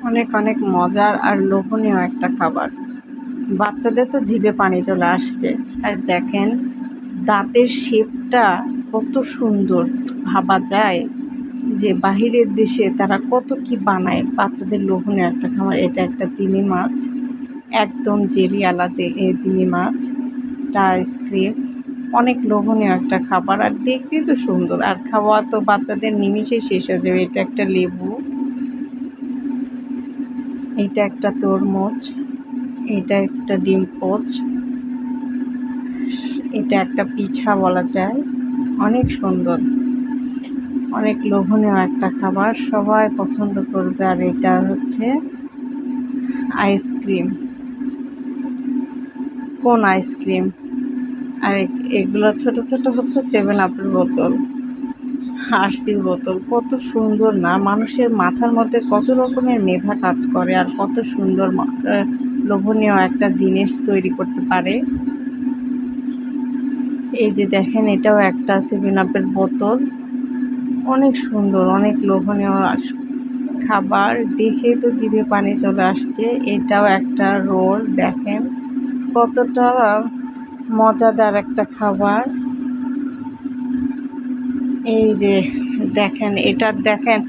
অনেক অনেক মজার আর লোভনীয় একটা খাবার। বাচ্চাদের তো জিভে পানি চলে আসছে। আর দেখেন দাঁতের শেপটা কত সুন্দর। ভাবা যায় যে বাহিরের দেশে তারা কত কি বানায়। বাচ্চাদের লোভনীয় একটা খাবার। এটা একটা তিমি মাছ, একদম জেলিয়ালা তিমি মাছ। এটা আইসক্রিম, অনেক লোভনীয় একটা খাবার আর দেখতেই তো সুন্দর। আর খাওয়া তো বাচ্চাদের নিমিষে শেষ হয়ে যাবে। এটা একটা লেবু, এটা একটা তরমুজ, এটা একটা ডিম পোচ, এটা একটা পিঠা বলা যায়। অনেক সুন্দর, অনেক লোভনীয় একটা খাবার, সবাই পছন্দ করবে। আর এটা হচ্ছে আইসক্রিম, কোন আইসক্রিম। আর এগুলো ছোট ছোট হচ্ছে 7 আপের বোতল, আরসির বোতল। কত সুন্দর না, মানুষের মাথার মধ্যে কত রকমের মেধা কাজ করে আর কত সুন্দর লোভনীয় একটা জিনিস তৈরি করতে পারে। এই যে দেখেন, এটাও একটা 7 আপের বোতল। অনেক সুন্দর, অনেক লোভনীয় খাবার, দেখে তো জিভে পানি চলে আসছে। এটাও একটা রোল, দেখেন কতটা মজাদার একটা খাবার। এই যে দেখেন, এটা দেখেন